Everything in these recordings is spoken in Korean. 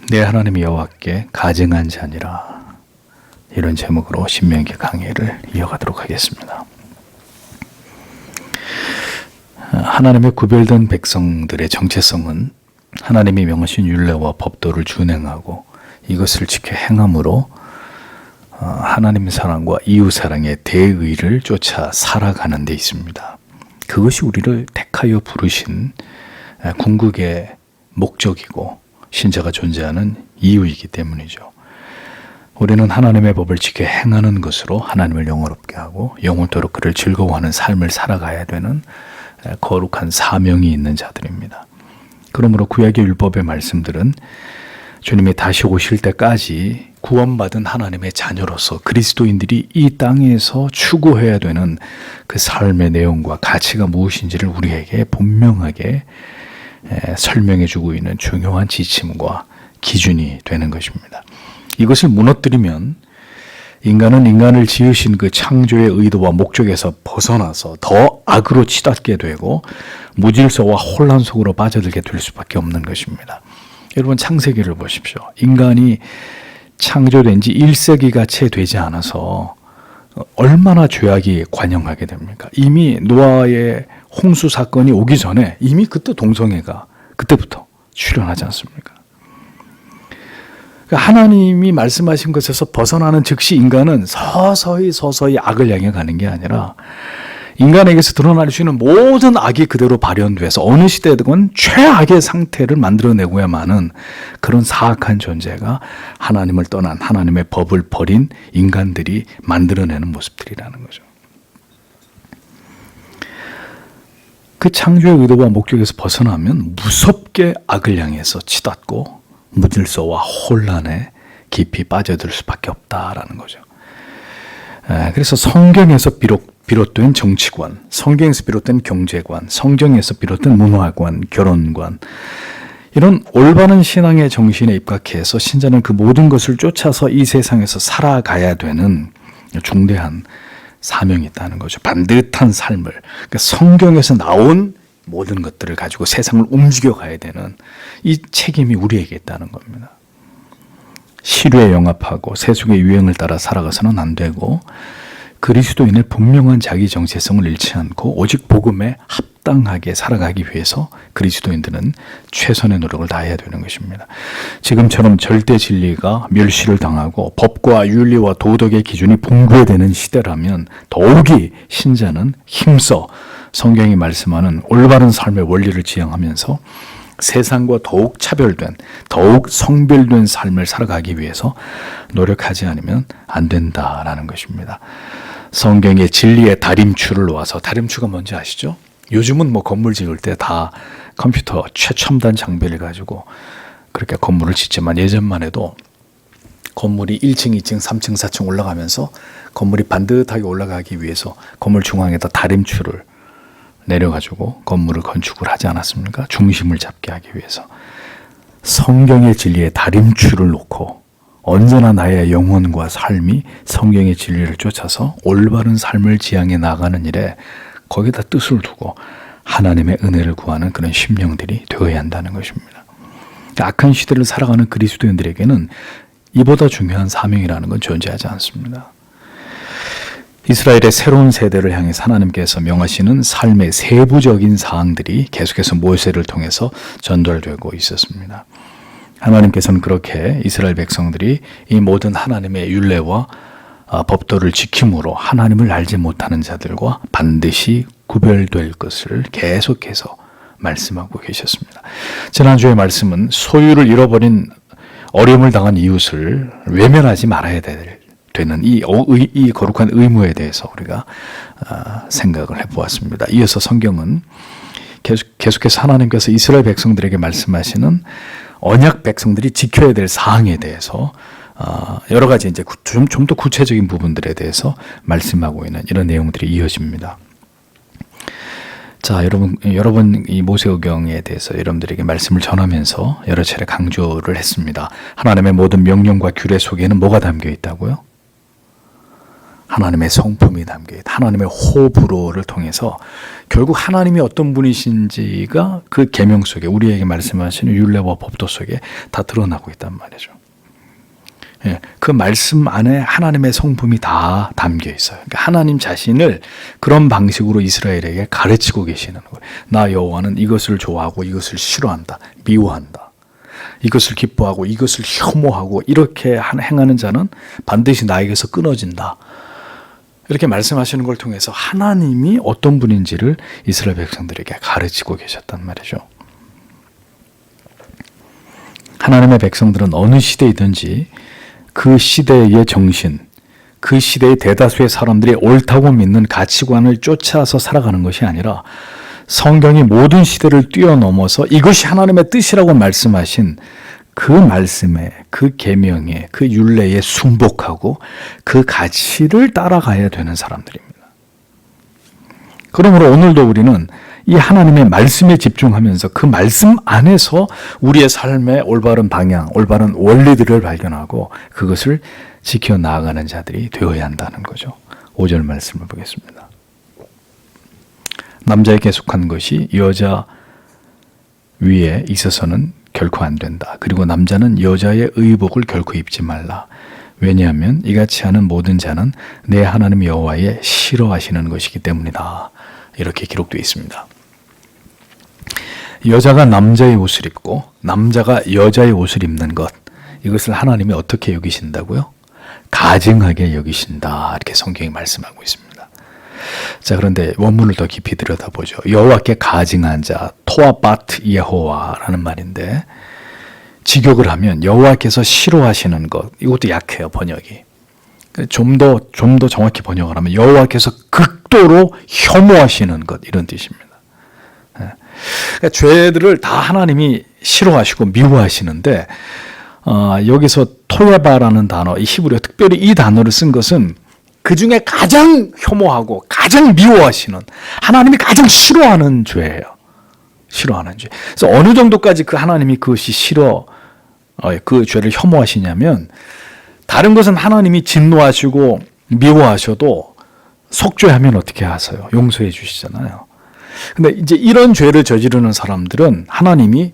내 하나님 여호와께 가증한 자니라. 이런 제목으로 신명기 강의를 이어가도록 하겠습니다. 하나님의 구별된 백성들의 정체성은 하나님이 명하신 율례와 법도를 준행하고 이것을 지켜 행함으로 하나님 사랑과 이웃 사랑의 대의를 쫓아 살아가는 데 있습니다. 그것이 우리를 택하여 부르신 궁극의 목적이고 신자가 존재하는 이유이기 때문이죠. 우리는 하나님의 법을 지켜 행하는 것으로 하나님을 영화롭게 하고 영원토록 그를 즐거워하는 삶을 살아가야 되는 거룩한 사명이 있는 자들입니다. 그러므로 구약의 율법의 말씀들은 주님이 다시 오실 때까지 구원받은 하나님의 자녀로서 그리스도인들이 이 땅에서 추구해야 되는 그 삶의 내용과 가치가 무엇인지를 우리에게 분명하게 설명해 주고 있는 중요한 지침과 기준이 되는 것입니다. 이것을 무너뜨리면 인간은 인간을 지으신 그 창조의 의도와 목적에서 벗어나서 더 악으로 치닫게 되고 무질서와 혼란 속으로 빠져들게 될 수밖에 없는 것입니다. 여러분 창세기를 보십시오. 인간이 창조된 지 1세기가 채 되지 않아서 얼마나 죄악이 관영하게 됩니까? 이미 노아의 홍수 사건이 오기 전에 이미 그때 동성애가 그때부터 출현하지 않습니까? 하나님이 말씀하신 것에서 벗어나는 즉시 인간은 서서히 악을 향해 가는 게 아니라 인간에게서 드러날 수 있는 모든 악이 그대로 발현돼서 어느 시대든 최악의 상태를 만들어내고야만은 그런 사악한 존재가 하나님을 떠난 하나님의 법을 버린 인간들이 만들어내는 모습들이라는 거죠. 그 창조의 의도와 목적에서 벗어나면 무섭게 악을 향해서 치닫고 무질서와 혼란에 깊이 빠져들 수밖에 없다라는 거죠. 그래서 성경에서 비롯된 정치관, 성경에서 비롯된 경제관, 성경에서 비롯된 문화관, 결혼관, 이런 올바른 신앙의 정신에 입각해서 신자는 그 모든 것을 쫓아서 이 세상에서 살아가야 되는 중대한 사명이 있다는 거죠. 반듯한 삶을, 그러니까 성경에서 나온 모든 것들을 가지고 세상을 움직여 가야 되는 이 책임이 우리에게 있다는 겁니다. 시류에 영합하고 세속의 유행을 따라 살아가서는 안 되고 그리스도인의 분명한 자기 정체성을 잃지 않고 오직 복음에 합당하게 살아가기 위해서 그리스도인들은 최선의 노력을 다해야 되는 것입니다. 지금처럼 절대 진리가 멸시를 당하고 법과 윤리와 도덕의 기준이 붕괴되는 시대라면 더욱이 신자는 힘써 성경이 말씀하는 올바른 삶의 원리를 지향하면서 세상과 더욱 차별된, 더욱 성별된 삶을 살아가기 위해서 노력하지 않으면 안 된다라는 것입니다. 성경의 진리의 다림추를 놓아서, 다림추가 뭔지 아시죠? 요즘은 건물 지을 때 다 컴퓨터 최첨단 장비를 가지고 그렇게 건물을 짓지만 예전만 해도 건물이 1층, 2층, 3층, 4층 올라가면서 건물이 반듯하게 올라가기 위해서 건물 중앙에다 다림추를 내려가지고 건물을 건축을 하지 않았습니까? 중심을 잡게 하기 위해서. 성경의 진리에 다림추를 놓고 언제나 나의 영혼과 삶이 성경의 진리를 쫓아서 올바른 삶을 지향해 나가는 일에 거기다 뜻을 두고 하나님의 은혜를 구하는 그런 심령들이 되어야 한다는 것입니다. 악한 시대를 살아가는 그리스도인들에게는 이보다 중요한 사명이라는 건 존재하지 않습니다. 이스라엘의 새로운 세대를 향해 하나님께서 명하시는 삶의 세부적인 사항들이 계속해서 모세를 통해서 전달되고 있었습니다. 하나님께서는 그렇게 이스라엘 백성들이 이 모든 하나님의 율례와 법도를 지킴으로 하나님을 알지 못하는 자들과 반드시 구별될 것을 계속해서 말씀하고 계셨습니다. 지난주의 말씀은 소유를 잃어버린 어려움을 당한 이웃을 외면하지 말아야 되는 이 거룩한 의무에 대해서 우리가 생각을 해보았습니다. 이어서 성경은 계속해서 하나님께서 이스라엘 백성들에게 말씀하시는 언약 백성들이 지켜야 될 사항에 대해서 여러 가지 이제 좀 더 구체적인 부분들에 대해서 말씀하고 있는 이런 내용들이 이어집니다. 자, 여러분 이 모세오경에 대해서 여러분들에게 말씀을 전하면서 여러 차례 강조를 했습니다. 하나님의 모든 명령과 규례 속에는 뭐가 담겨 있다고요? 하나님의 성품이 담겨있다. 하나님의 호불호를 통해서 결국 하나님이 어떤 분이신지가 그 계명 속에 우리에게 말씀하시는 율례와 법도 속에 다 드러나고 있단 말이죠. 예, 그 말씀 안에 하나님의 성품이 다 담겨 있어요. 그러니까 하나님 자신을 그런 방식으로 이스라엘에게 가르치고 계시는 거예요. 나 여호와는 이것을 좋아하고 이것을 싫어한다. 미워한다. 이것을 기뻐하고 이것을 혐오하고 이렇게 행하는 자는 반드시 나에게서 끊어진다. 이렇게 말씀하시는 걸 통해서 하나님이 어떤 분인지를 이스라엘 백성들에게 가르치고 계셨단 말이죠. 하나님의 백성들은 어느 시대이든지 그 시대의 정신, 그 시대의 대다수의 사람들이 옳다고 믿는 가치관을 쫓아서 살아가는 것이 아니라 성경이 모든 시대를 뛰어넘어서 이것이 하나님의 뜻이라고 말씀하신 그 말씀에, 그 계명에, 그 율례에 순복하고 그 가치를 따라가야 되는 사람들입니다. 그러므로 오늘도 우리는 이 하나님의 말씀에 집중하면서 그 말씀 안에서 우리의 삶의 올바른 방향, 올바른 원리들을 발견하고 그것을 지켜나가는 자들이 되어야 한다는 거죠. 5절 말씀을 보겠습니다. 남자에게 속한 것이 여자 위에 있어서는 결코 안 된다. 그리고 남자는 여자의 의복을 결코 입지 말라. 왜냐하면 이같이 하는 모든 자는 내 하나님 여호와의 싫어하시는 것이기 때문이다. 이렇게 기록되어 있습니다. 여자가 남자의 옷을 입고 남자가 여자의 옷을 입는 것, 이것을 하나님이 어떻게 여기신다고요? 가증하게 여기신다. 이렇게 성경이 말씀하고 있습니다. 자, 그런데 원문을 더 깊이 들여다보죠. 여호와께 가증한 자, 토아바트 예호와라는 말인데 직역을 하면 여호와께서 싫어하시는 것, 이것도 약해요, 번역이. 좀 더 정확히 번역을 하면 여호와께서 극도로 혐오하시는 것, 이런 뜻입니다. 그러니까 죄들을 다 하나님이 싫어하시고 미워하시는데 여기서 토야바라는 단어, 이 히브리어 특별히 이 단어를 쓴 것은 그 중에 가장 혐오하고 가장 미워하시는, 하나님이 가장 싫어하는 죄예요. 싫어하는 죄. 그래서 어느 정도까지 그 하나님이 그것이 그 죄를 혐오하시냐면, 다른 것은 하나님이 진노하시고 미워하셔도 속죄하면 어떻게 하세요? 용서해 주시잖아요. 근데 이제 이런 죄를 저지르는 사람들은 하나님이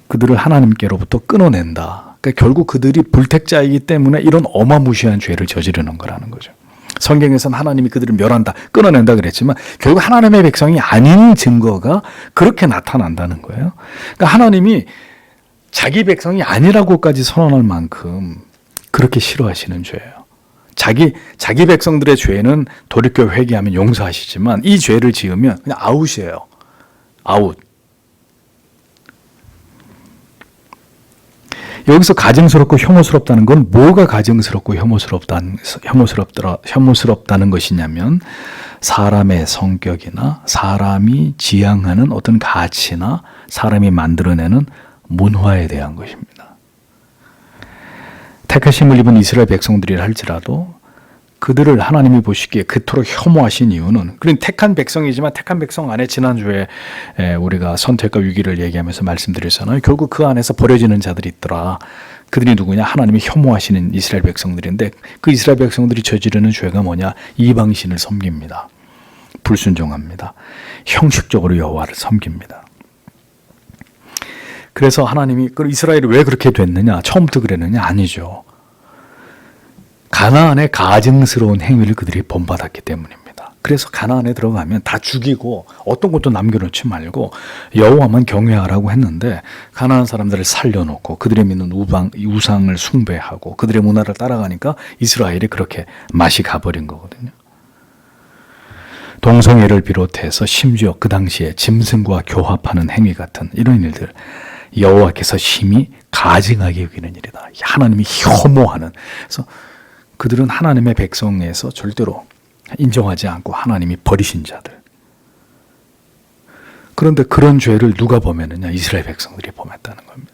그들을 하나님께로부터 끊어낸다. 그러니까 결국 그들이 불택자이기 때문에 이런 어마무시한 죄를 저지르는 거라는 거죠. 성경에서는 하나님이 그들을 멸한다, 끊어낸다 그랬지만 결국 하나님의 백성이 아닌 증거가 그렇게 나타난다는 거예요. 그러니까 하나님이 자기 백성이 아니라고까지 선언할 만큼 그렇게 싫어하시는 죄예요. 자기 백성들의 죄는 돌이켜 회개하면 용서하시지만 이 죄를 지으면 그냥 아웃이에요. 아웃. 여기서 가증스럽고 혐오스럽다는 건 뭐가 가증스럽고 혐오스럽다는 것이냐면 사람의 성격이나 사람이 지향하는 어떤 가치나 사람이 만들어내는 문화에 대한 것입니다. 택하심을 입은 이스라엘 백성들이라 할지라도 그들을 하나님이 보시기에 그토록 혐오하신 이유는, 그런 택한 백성이지만 택한 백성 안에 지난주에 우리가 선택과 위기를 얘기하면서 말씀드렸잖아요. 결국 그 안에서 버려지는 자들이 있더라. 그들이 누구냐? 하나님이 혐오하시는 이스라엘 백성들인데 그 이스라엘 백성들이 저지르는 죄가 뭐냐? 이방신을 섬깁니다. 불순종합니다. 형식적으로 여호와를 섬깁니다. 그래서 하나님이 이스라엘이 왜 그렇게 됐느냐? 처음부터 그랬느냐? 아니죠. 가나안의 가증스러운 행위를 그들이 본받았기 때문입니다. 그래서 가나안에 들어가면 다 죽이고 어떤 것도 남겨놓지 말고 여호와만 경외하라고 했는데 가나안 사람들을 살려놓고 그들이 믿는 우상을 숭배하고 그들의 문화를 따라가니까 이스라엘이 그렇게 맛이 가버린 거거든요. 동성애를 비롯해서 심지어 그 당시에 짐승과 교합하는 행위 같은 이런 일들, 여호와께서 심히 가증하게 여기는 일이다. 하나님이 혐오하는. 그래서 그들은 하나님의 백성에서 절대로 인정하지 않고 하나님이 버리신 자들. 그런데 그런 죄를 누가 범했느냐? 이스라엘 백성들이 범했다는 겁니다.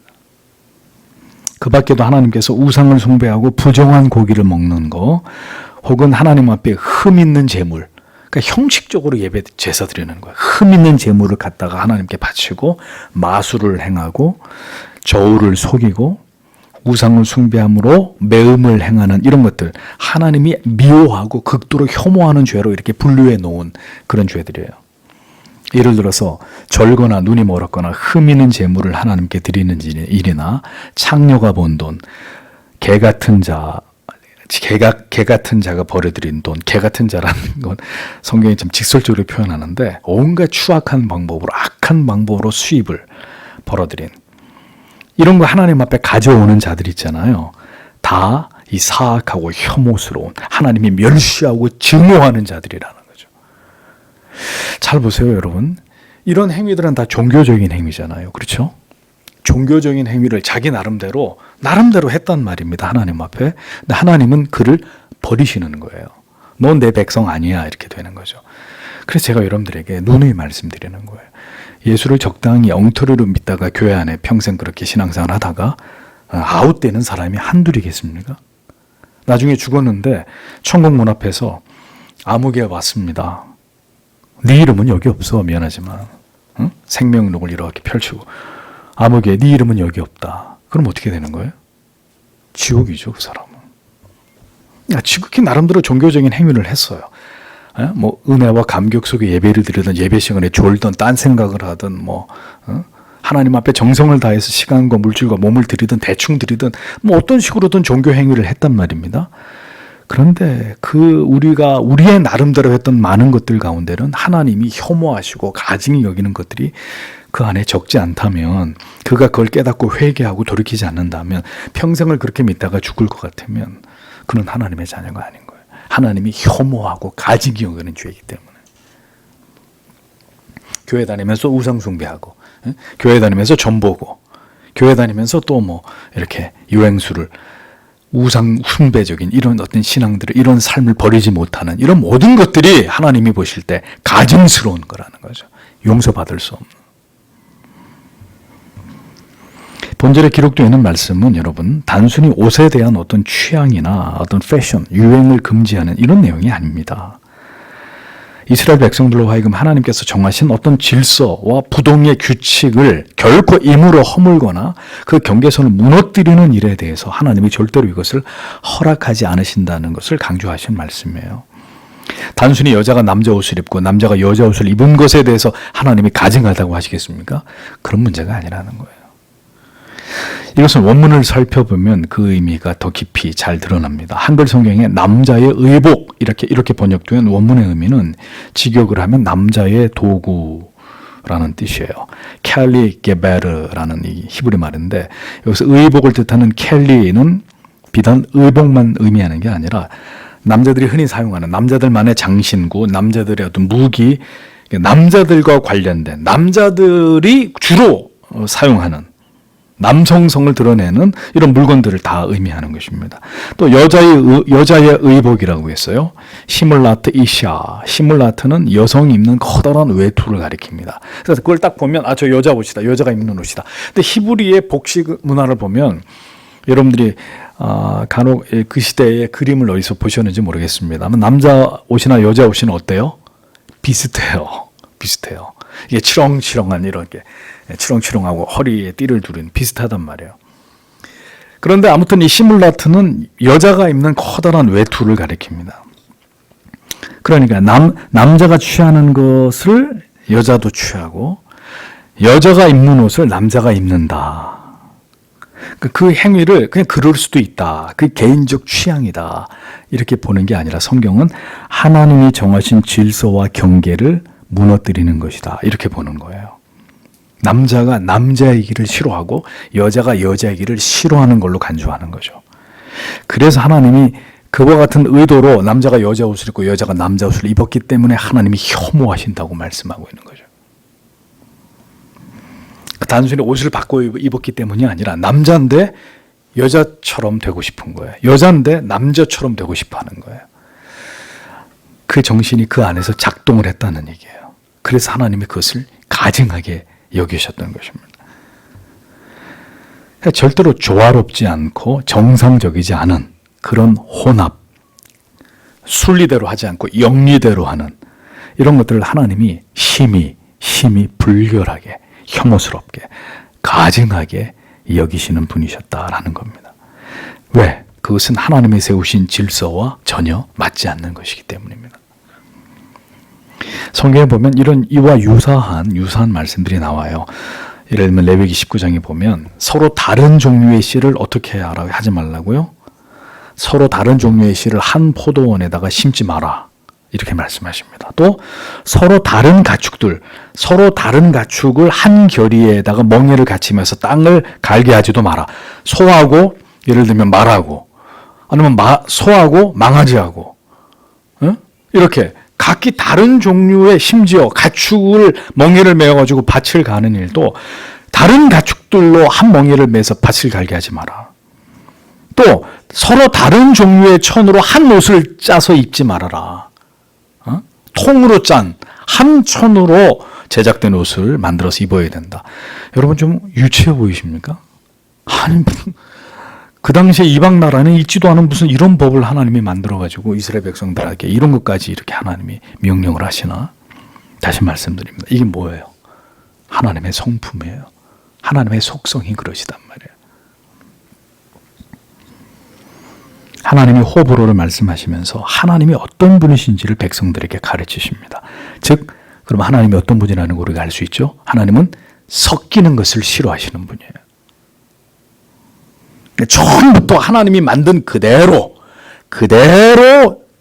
그 밖에도 하나님께서 우상을 숭배하고 부정한 고기를 먹는 거, 혹은 하나님 앞에 흠 있는 제물, 그러니까 형식적으로 예배 제사 드리는 거예요. 흠 있는 제물을 갖다가 하나님께 바치고 마술을 행하고 저울을 속이고 우상을 숭배함으로 매음을 행하는 이런 것들, 하나님이 미워하고 극도로 혐오하는 죄로 이렇게 분류해 놓은 그런 죄들이에요. 예를 들어서 절거나 눈이 멀었거나 흠 있는 재물을 하나님께 드리는 일이나 창녀가 번 돈, 개 같은 자가 벌어들인 돈, 개 같은 자라는 건 성경이 좀 직설적으로 표현하는데 온갖 추악한 방법으로, 악한 방법으로 수입을 벌어들인 이런 거 하나님 앞에 가져오는 자들 있잖아요. 다 이 사악하고 혐오스러운, 하나님이 멸시하고 증오하는 자들이라는 거죠. 잘 보세요, 여러분. 이런 행위들은 다 종교적인 행위잖아요. 그렇죠? 종교적인 행위를 자기 나름대로 했단 말입니다. 하나님 앞에. 근데 하나님은 그를 버리시는 거예요. 넌 내 백성 아니야. 이렇게 되는 거죠. 그래서 제가 여러분들에게 누누이 말씀드리는 거예요. 예수를 적당히 엉터리로 믿다가 교회 안에 평생 그렇게 신앙생활 하다가 아웃되는 사람이 한둘이겠습니까? 나중에 죽었는데 천국 문 앞에서 아무개 왔습니다. 네 이름은 여기 없어. 미안하지만. 응? 생명록을 이렇게 펼치고 아무개 네 이름은 여기 없다. 그럼 어떻게 되는 거예요? 지옥이죠, 그 사람은. 지극히 나름대로 종교적인 행위를 했어요. 뭐 은혜와 감격 속에 예배를 드리든 예배 시간에 졸든 딴 생각을 하든 하나님 앞에 정성을 다해서 시간과 물질과 몸을 드리든 대충 드리든 뭐 어떤 식으로든 종교 행위를 했단 말입니다. 그런데 우리의 나름대로 했던 많은 것들 가운데는 하나님이 혐오하시고 가증히 여기는 것들이 그 안에 적지 않다면, 그가 그걸 깨닫고 회개하고 돌이키지 않는다면, 평생을 그렇게 믿다가 죽을 것 같으면 그는 하나님의 자녀가 아닌 거예요. 하나님이 혐오하고 가증히 여기는 죄이기 때문에. 교회 다니면서 우상 숭배하고, 교회 다니면서 점 보고, 교회 다니면서 또 뭐 이렇게 유행수를, 우상 숭배적인 이런 어떤 신앙들을, 이런 삶을 버리지 못하는 이런 모든 것들이 하나님이 보실 때 가증스러운 거라는 거죠. 용서받을 수 없는. 본절에 기록되어 있는 말씀은 여러분 단순히 옷에 대한 어떤 취향이나 어떤 패션, 유행을 금지하는 이런 내용이 아닙니다. 이스라엘 백성들로 하여금 하나님께서 정하신 어떤 질서와 부동의 규칙을 결코 임으로 허물거나 그 경계선을 무너뜨리는 일에 대해서 하나님이 절대로 이것을 허락하지 않으신다는 것을 강조하신 말씀이에요. 단순히 여자가 남자 옷을 입고 남자가 여자 옷을 입은 것에 대해서 하나님이 가증하다고 하시겠습니까? 그런 문제가 아니라는 거예요. 이것은 원문을 살펴보면 그 의미가 더 깊이 잘 드러납니다. 한글 성경에 남자의 의복 이렇게 번역된 원문의 의미는 직역을 하면 남자의 도구라는 뜻이에요. 켈리 게베르라는 이 히브리 말인데, 여기서 의복을 뜻하는 켈리는 비단 의복만 의미하는 게 아니라 남자들이 흔히 사용하는 남자들만의 장신구, 남자들의 어떤 무기, 남자들과 관련된, 남자들이 주로 사용하는 남성성을 드러내는 이런 물건들을 다 의미하는 것입니다. 또 여자의 의복이라고 했어요. 시물라트 이샤. 시물라트는 여성이 입는 커다란 외투를 가리킵니다. 그래서 그걸 딱 보면 저 여자 옷이다. 여자가 입는 옷이다. 근데 히브리의 복식 문화를 보면 여러분들이 간혹 그 시대의 그림을 어디서 보셨는지 모르겠습니다만 남자 옷이나 여자 옷은 어때요? 비슷해요. 이게 치렁치렁한 이렇게 치렁치렁하고 허리에 띠를 두른 비슷하단 말이에요. 그런데 아무튼 이 시물라트는 여자가 입는 커다란 외투를 가리킵니다. 그러니까 남자가 취하는 것을 여자도 취하고 여자가 입는 옷을 남자가 입는다. 그 행위를 그냥 그럴 수도 있다. 그 개인적 취향이다. 이렇게 보는 게 아니라 성경은 하나님이 정하신 질서와 경계를 무너뜨리는 것이다. 이렇게 보는 거예요. 남자가 남자이기를 싫어하고 여자가 여자이기를 싫어하는 걸로 간주하는 거죠. 그래서 하나님이 그와 같은 의도로 남자가 여자 옷을 입고 여자가 남자 옷을 입었기 때문에 하나님이 혐오하신다고 말씀하고 있는 거죠. 단순히 옷을 바꿔 입었기 때문이 아니라 남자인데 여자처럼 되고 싶은 거예요. 여자인데 남자처럼 되고 싶어 하는 거예요. 그 정신이 그 안에서 작동을 했다는 얘기예요. 그래서 하나님이 그것을 가증하게 여기셨던 것입니다. 절대로 조화롭지 않고 정상적이지 않은 그런 혼합, 순리대로 하지 않고 영리대로 하는 이런 것들을 하나님이 심히 불결하게, 혐오스럽게, 가증하게 여기시는 분이셨다라는 겁니다. 왜? 그것은 하나님이 세우신 질서와 전혀 맞지 않는 것이기 때문입니다. 성경에 보면 이런 이와 유사한 말씀들이 나와요. 예를 들면 레위기 19장에 보면 서로 다른 종류의 씨를 어떻게 하지 말라고요? 서로 다른 종류의 씨를 한 포도원에다가 심지 마라. 이렇게 말씀하십니다. 또 서로 다른 가축을 한 결의에다가 멍에를 갖추면서 땅을 갈게 하지도 마라. 소하고 예를 들면 말하고 아니면 소하고 망아지하고 이렇게 각기 다른 종류의 심지어 가축을 멍에를 메어가지고 밭을 가는 일도 다른 가축들로 한 멍에를 매서 밭을 갈게 하지 마라. 또 서로 다른 종류의 천으로 한 옷을 짜서 입지 말아라. 통으로 짠 한 천으로 제작된 옷을 만들어서 입어야 된다. 여러분 좀 유치해 보이십니까? 아니 그 당시에 이방 나라는 있지도 않은 무슨 이런 법을 하나님이 만들어가지고 이스라엘 백성들에게 이런 것까지 이렇게 하나님이 명령을 하시나? 다시 말씀드립니다. 이게 뭐예요? 하나님의 성품이에요. 하나님의 속성이 그러시단 말이에요. 하나님이 호불호를 말씀하시면서 하나님이 어떤 분이신지를 백성들에게 가르치십니다. 즉, 그럼 하나님이 어떤 분이라는 걸 우리가 알 수 있죠? 하나님은 섞이는 것을 싫어하시는 분이에요. 처음부터 하나님이 만든 그대로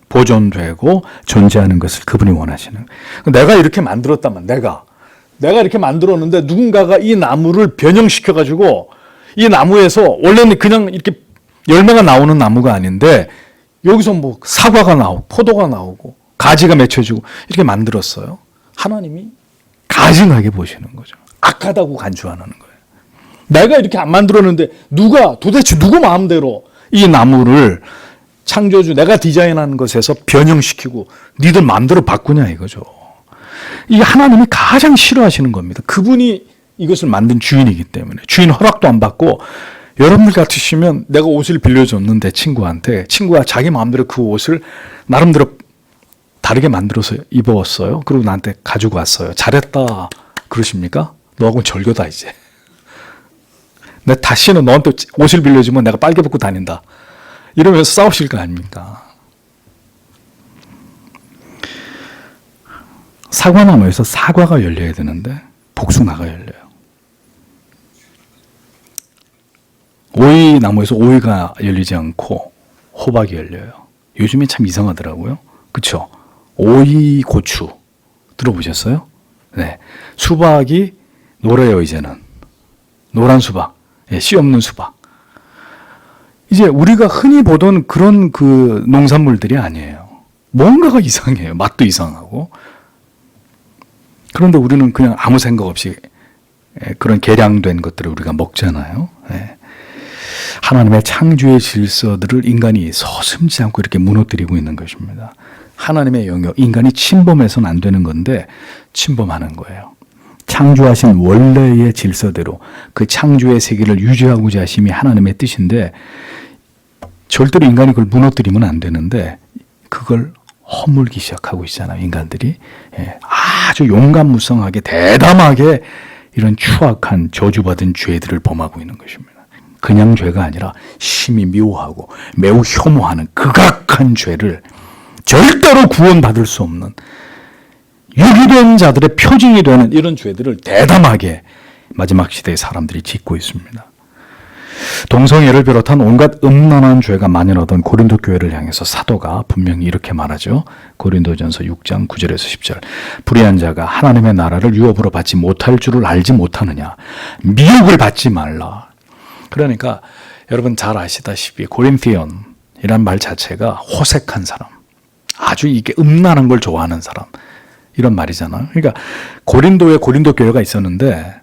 보존되고 존재하는 것을 그분이 원하시는. 내가 이렇게 만들었다면 내가 이렇게 만들었는데 누군가가 이 나무를 변형시켜가지고 이 나무에서 원래는 그냥 이렇게 열매가 나오는 나무가 아닌데 여기서 뭐 사과가 나오고 포도가 나오고 가지가 맺혀지고 이렇게 만들었어요. 하나님이 가증하게 보시는 거죠. 악하다고 간주 안 하는 거예요. 내가 이렇게 안 만들었는데 도대체 누구 마음대로 이 나무를 창조주 내가 디자인한 것에서 변형시키고 니들 마음대로 바꾸냐 이거죠. 이게 하나님이 가장 싫어하시는 겁니다. 그분이 이것을 만든 주인이기 때문에 주인 허락도 안 받고 여러분들 같으시면 내가 옷을 빌려줬는데 친구가 자기 마음대로 그 옷을 나름대로 다르게 만들어서 입었어요. 그리고 나한테 가지고 왔어요. 잘했다 그러십니까? 너하고는 절교다 이제. 내 다시는 너한테 옷을 빌려주면 내가 빨개 벗고 다닌다. 이러면서 싸우실 거 아닙니까? 사과나무에서 사과가 열려야 되는데 복숭아가 열려요. 오이나무에서 오이가 열리지 않고 호박이 열려요. 요즘에 참 이상하더라고요. 그렇죠? 오이 고추 들어보셨어요? 네. 수박이 노래요 이제는. 노란 수박. 씨 없는 수박. 이제 우리가 흔히 보던 그런 그 농산물들이 아니에요. 뭔가가 이상해요. 맛도 이상하고. 그런데 우리는 그냥 아무 생각 없이 그런 개량된 것들을 우리가 먹잖아요. 하나님의 창조의 질서들을 인간이 서슴지 않고 이렇게 무너뜨리고 있는 것입니다. 하나님의 영역, 인간이 침범해서는 안 되는 건데 침범하는 거예요. 창조하신 원래의 질서대로 그 창조의 세계를 유지하고자 하심이 하나님의 뜻인데 절대로 인간이 그걸 무너뜨리면 안 되는데 그걸 허물기 시작하고 있잖아요. 인간들이 아주 용감무성하게 대담하게 이런 추악한 저주받은 죄들을 범하고 있는 것입니다. 그냥 죄가 아니라 심히 미워하고 매우 혐오하는 극악한 죄를 절대로 구원받을 수 없는 유기된 자들의 표징이 되는 이런 죄들을 대담하게 마지막 시대의 사람들이 짓고 있습니다. 동성애를 비롯한 온갖 음란한 죄가 만연하던 고린도 교회를 향해서 사도가 분명히 이렇게 말하죠. 고린도전서 6장 9절에서 10절. 불의한 자가 하나님의 나라를 유업으로 받지 못할 줄을 알지 못하느냐. 미혹을 받지 말라. 그러니까 여러분 잘 아시다시피 고린티언이란 말 자체가 호색한 사람, 아주 이게 음란한 걸 좋아하는 사람 이런 말이잖아요. 그러니까 고린도에 고린도 교회가 있었는데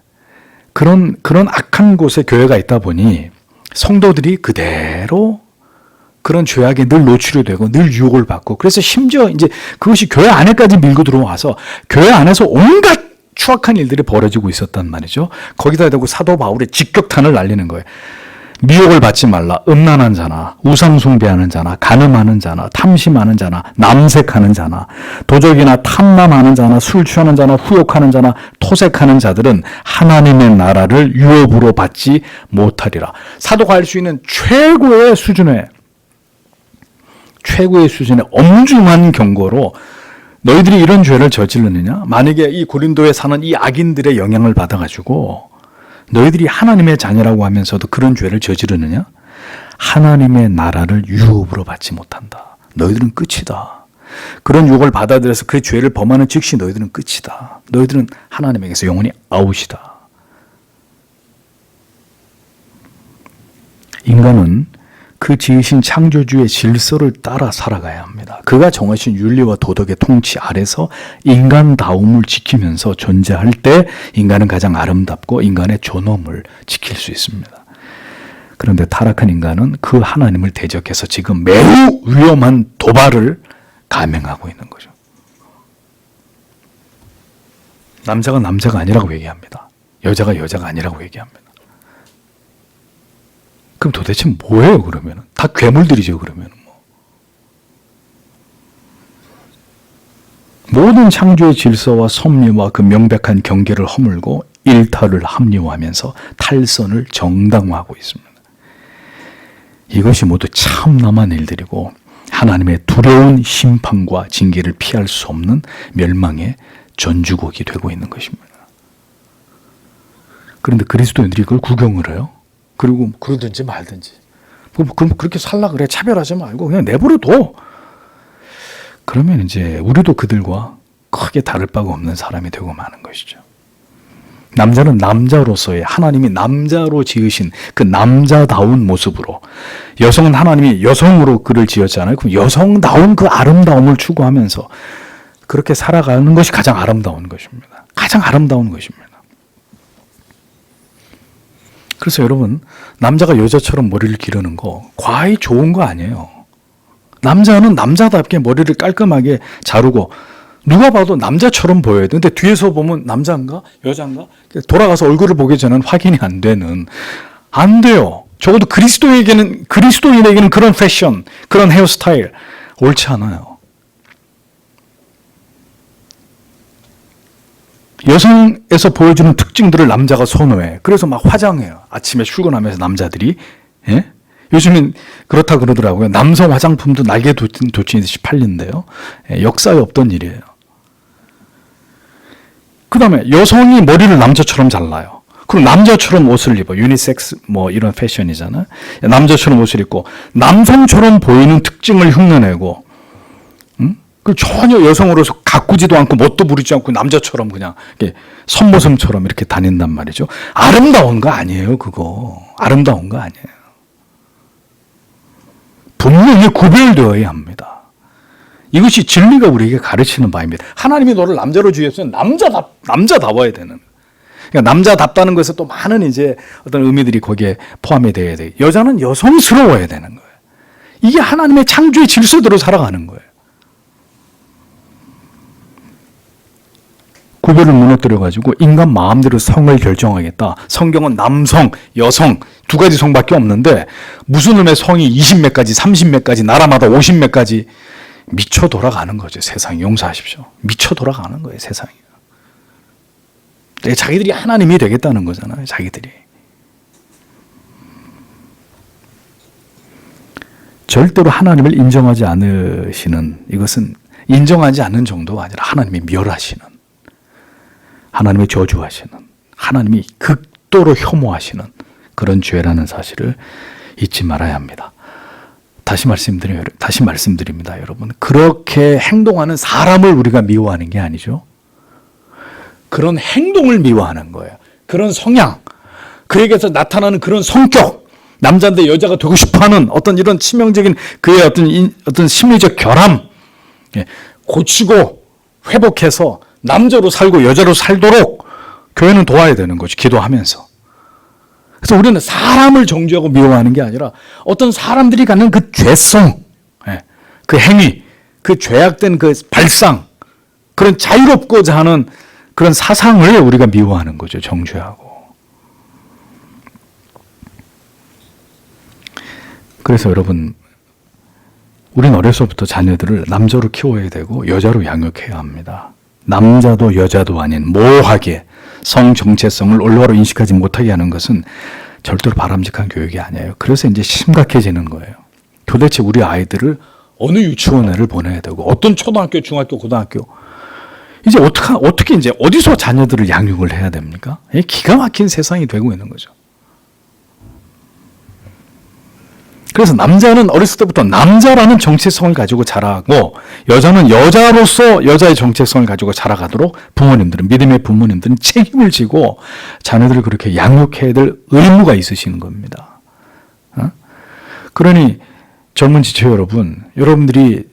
그런 악한 곳에 교회가 있다 보니 성도들이 그대로 그런 죄악에 늘 노출이 되고 늘 유혹을 받고 그래서 심지어 이제 그것이 교회 안에까지 밀고 들어와서 교회 안에서 온갖 추악한 일들이 벌어지고 있었단 말이죠. 거기다 대고 사도 바울의 직격탄을 날리는 거예요. 미혹을 받지 말라. 음란한 자나 우상 숭배하는 자나 간음하는 자나 탐심하는 자나 남색하는 자나 도적이나 탐남하는 자나 술 취하는 자나 후욕하는 자나 토색하는 자들은 하나님의 나라를 유업으로 받지 못하리라. 사도가 할 수 있는 최고의 수준의 엄중한 경고로 너희들이 이런 죄를 저지르느냐? 만약에 이 고린도에 사는 이 악인들의 영향을 받아가지고 너희들이 하나님의 자녀라고 하면서도 그런 죄를 저지르느냐? 하나님의 나라를 유업으로 받지 못한다. 너희들은 끝이다. 그런 유혹을 받아들여서 그 죄를 범하는 즉시 너희들은 끝이다. 너희들은 하나님에게서 영원히 아웃이다. 인간은 그 지으신 창조주의 질서를 따라 살아가야 합니다. 그가 정하신 윤리와 도덕의 통치 아래서 인간다움을 지키면서 존재할 때 인간은 가장 아름답고 인간의 존엄을 지킬 수 있습니다. 그런데 타락한 인간은 그 하나님을 대적해서 지금 매우 위험한 도발을 감행하고 있는 거죠. 남자가 남자가 아니라고 얘기합니다. 여자가 여자가 아니라고 얘기합니다. 그럼 도대체 뭐예요, 그러면? 다 괴물들이죠, 그러면. 모든 창조의 질서와 섭리와 그 명백한 경계를 허물고 일탈을 합리화하면서 탈선을 정당화하고 있습니다. 이것이 모두 참남한 일들이고 하나님의 두려운 심판과 징계를 피할 수 없는 멸망의 전주곡이 되고 있는 것입니다. 그런데 그리스도인들이 그걸 구경을 해요. 그리고 그러든지 말든지. 그럼 그렇게 살라 그래. 차별하지 말고 그냥 내버려둬. 그러면 이제 우리도 그들과 크게 다를 바가 없는 사람이 되고 마는 것이죠. 남자는 남자로서의 하나님이 남자로 지으신 그 남자다운 모습으로, 여성은 하나님이 여성으로 그를 지었잖아요. 그럼 여성다운 그 아름다움을 추구하면서 그렇게 살아가는 것이 가장 아름다운 것입니다. 가장 아름다운 것입니다. 그래서 여러분, 남자가 여자처럼 머리를 기르는 거 과히 좋은 거 아니에요. 남자는 남자답게 머리를 깔끔하게 자르고 누가 봐도 남자처럼 보여야 돼. 근데 뒤에서 보면 남자인가 여자인가 돌아가서 얼굴을 보기 전에는 확인이 안 돼요. 적어도 그리스도인에게는 그런 패션, 그런 헤어스타일 옳지 않아요. 여성에서 보여주는 특징들을 남자가 선호해. 그래서 막 화장해요. 아침에 출근하면서 남자들이. 예? 요즘엔 그렇다 그러더라고요. 남성 화장품도 날개 돋치듯이 팔린대요. 예, 역사에 없던 일이에요. 그 다음에 여성이 머리를 남자처럼 잘라요. 그럼 남자처럼 옷을 입어. 유니섹스 이런 패션이잖아요. 남자처럼 옷을 입고 남성처럼 보이는 특징을 흉내내고, 그 전혀 여성으로서 가꾸지도 않고 멋도 부리지 않고 남자처럼 그냥 선모성처럼 이렇게 다닌단 말이죠. 아름다운 거 아니에요, 그거. 아름다운 거 아니에요. 분명히 구별되어야 합니다. 이것이 진리가 우리에게 가르치는 바입니다. 하나님이 너를 남자로 지었으면 남자다워야 되는. 그러니까 남자답다는 것에 또 많은 이제 어떤 의미들이 거기에 포함이 되어야 돼요. 여자는 여성스러워야 되는 거예요. 이게 하나님의 창조의 질서대로 살아가는 거예요. 구별을 무너뜨려가지고 인간 마음대로 성을 결정하겠다. 성경은 남성, 여성 두 가지 성밖에 없는데 무슨 놈의 성이 20몇 가지, 30몇 가지, 나라마다 50몇 가지 미쳐 돌아가는 거죠. 세상이. 용서하십시오. 미쳐 돌아가는 거예요. 세상이. 자기들이 하나님이 되겠다는 거잖아요. 자기들이. 절대로 하나님을 인정하지 않으시는, 이것은 인정하지 않는 정도가 아니라 하나님이 멸하시는, 하나님이 저주하시는, 하나님이 극도로 혐오하시는 그런 죄라는 사실을 잊지 말아야 합니다. 다시 말씀드립니다, 여러분. 그렇게 행동하는 사람을 우리가 미워하는 게 아니죠. 그런 행동을 미워하는 거예요. 그런 성향, 그에게서 나타나는 그런 성격, 남자인데 여자가 되고 싶어하는 어떤 이런 치명적인 그의 어떤 심리적 결함, 고치고 회복해서 남자로 살고 여자로 살도록 교회는 도와야 되는 거죠. 기도하면서. 그래서 우리는 사람을 정죄하고 미워하는 게 아니라 어떤 사람들이 갖는 그 죄성, 그 행위, 그 죄악된 그 발상, 그런 자유롭고자 하는 그런 사상을 우리가 미워하는 거죠. 정죄하고. 그래서 여러분, 우린 어려서부터 자녀들을 남자로 키워야 되고 여자로 양육해야 합니다. 남자도 여자도 아닌 모호하게 성 정체성을 올바로 인식하지 못하게 하는 것은 절대로 바람직한 교육이 아니에요. 그래서 이제 심각해지는 거예요. 도대체 우리 아이들을 어느 유치원에를 보내야 되고 어떤 초등학교, 중학교, 고등학교 이제 어떻게 이제 어디서 자녀들을 양육을 해야 됩니까? 기가 막힌 세상이 되고 있는 거죠. 그래서 남자는 어렸을 때부터 남자라는 정체성을 가지고 자라고 여자는 여자로서 여자의 정체성을 가지고 자라가도록 부모님들은, 믿음의 부모님들은 책임을 지고 자녀들을 그렇게 양육해야 될 의무가 있으시는 겁니다. 그러니 젊은 지체 여러분, 여러분들이